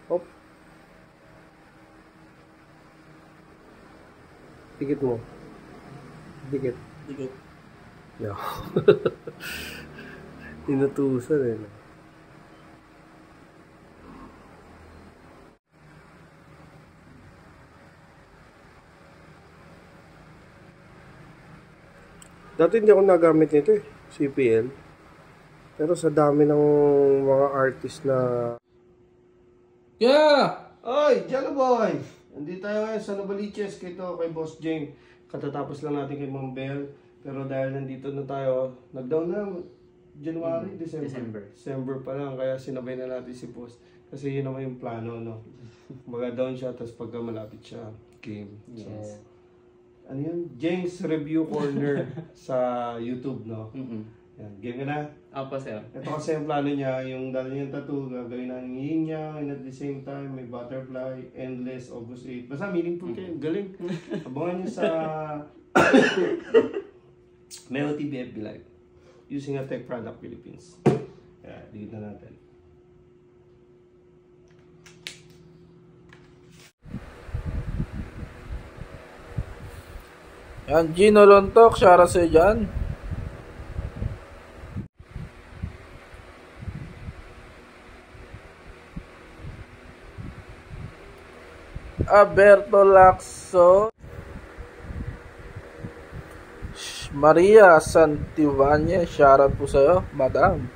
Hop. Dikit mo. Dikit. Dikit. No. Inutusan eh. Dati hindi ako nagamit nito eh, CPL. Pero sa dami ng mga artist na... Yeah! Oy, Jello Boy! Nandito tayo ngayon sa Novaliches kay Boss Jing. Katatapos lang natin kay Ma'am Bell. Pero dahil nandito na tayo, nag-down na January, December pa lang. Kaya sinabay na natin si Boss. Kasi yun naman yung plano, no? Maga-down siya, tapos pagka malapit siya, game. Yes. So, ano yun? James Review Corner sa YouTube, no? Yan. Game ka na? Opo, sir. Ito kasi yung plano niya, yung dala niyang tattoo, gagawin na ng yin yang, and at the same time, may butterfly, endless, August 8. Basta meaningful kayo, galing. Abangan niyo sa Meo TV FB Live, using a Tech Product Philippines. Kaya, digit na natin. Yan, Gino Lontok, shoutout sa'yo dyan. Alberto Lacso, Maria Santibanya, shoutout po sa'yo, madam.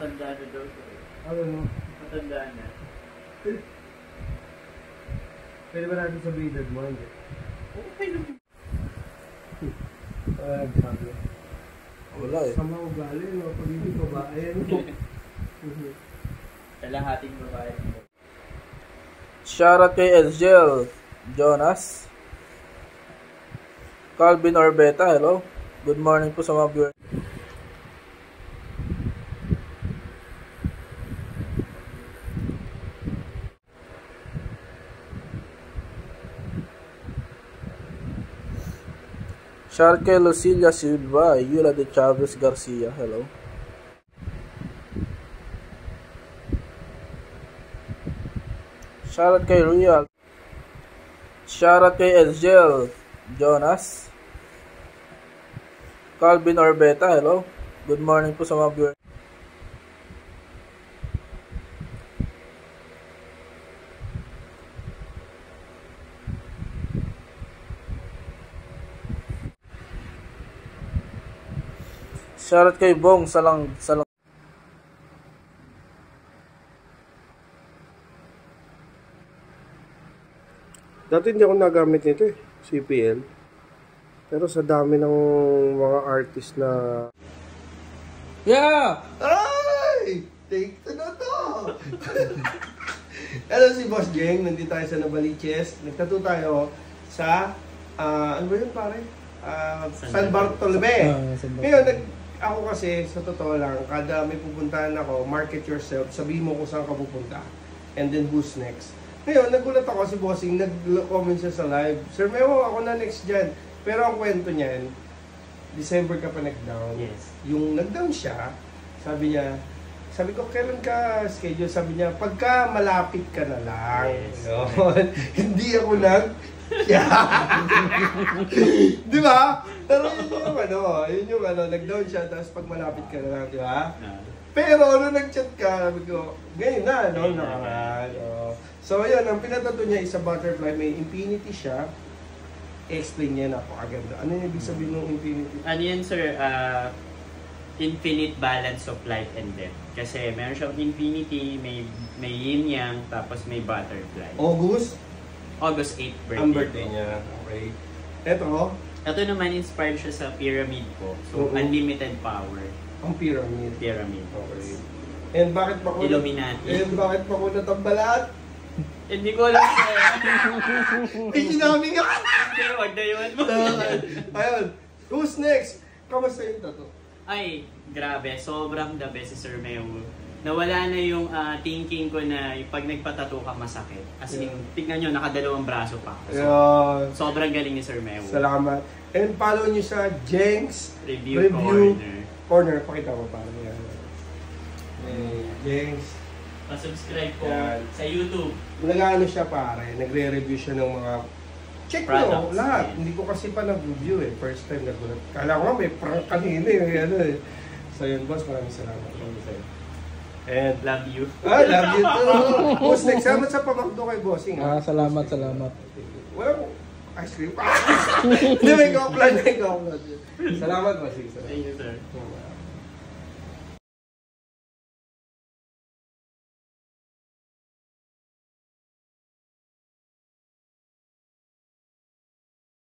Matandaan na daw. Ano? Matandaan na. Pwede ba natin sabihin na mo? Hindi. Okay lang. Sabi. Wala eh. Sama ugali, no? Pag hindi babae, ano? Kalahating babae. Shoutout kay Elgel Jonas, Calvin Orbeta, hello. Good morning po sa mga viewers. Shoutout kay Lucilia Silva, Yula de Chavez Garcia, hello. Shoutout kay Real. Shoutout kay Elgel Jonas, Calvin Orbeta, hello. Good morning po sa mga viewers. Shoutout kay Bong Salang. Dati hindi ako nagamit nito eh, CPL. Pero sa dami ng mga artist na... Yeah! Ay! Take to na to! Hello si Boss Jeng, nandito tayo sa Novaliches. Nagtattoo tayo sa... ano ba yun pare? San Bartolome. Ngayon, ako kasi, sa totoo lang, kada may pupuntahan ako, market yourself, sabihin mo kung saan ka pupunta. And then who's next. Ngayon, nagulat ako si Bossing, nag-comment siya sa live. Sir Memo, ako na next dyan. Pero ang kwento niyan, December ka pa nag-down. Yes. Yung nag-down siya, sabi ko, kailan ka schedule? Sabi niya, pagka malapit ka na lang. Yes. Yun. Hindi ako di ba? Pero yun yung nag-down siya, tapos pag malapit ka na lang, di ba? Pero nung nag-chat ka, sabi ko, ngayon na, nakaraan. So, yun, ang pinatato niya is a butterfly. May infinity siya. Explain niya, napakaganda. Ano yung ibig sabihin ng infinity? Ano yun, sir? Infinite balance of life and death. Kasi meron siyang infinity, may yin-yang, tapos may butterfly. August 8 birthday. Ang birthday niya. Okay. Ito naman, inspired siya sa pyramid po. So, unlimited power. Ang pyramid. Pyramid. Okay. And bakit pa ko... Illuminati. And bakit pa ko natambalat? Hindi ko alam sir. Ay, sinabi nga! Hindi, wag na yun mo. Ayun. Who's next? kamusta yung tattoo? Ay, grabe. Sobrang the best si Sir Meo. Nawala na yung thinking ko na pag nagpatato ka masakit. As in, tignan nyo, nakadalawang braso pa. So, sobrang galing ni Sir Meo. Salamat. And follow nyo sa Jenks Review Corner. Pakita mo paano yan. Jenks. Pa-subscribe po Yan. sa YouTube. Nag-ano siya pare, nagre-review siya ng mga check mo, lahat. Yeah. Hindi ko kasi pa nag-review eh. First time nagulat. Kala ko nga may prank kanina eh. Ano eh. So yun boss, maraming salamat. And love you. Love you too. Boss, next salamat sa pamakdo kay bossing. Salamat. Wala ko ice cream. Hindi, may ka-upload. Salamat bossing. Thank you, sir.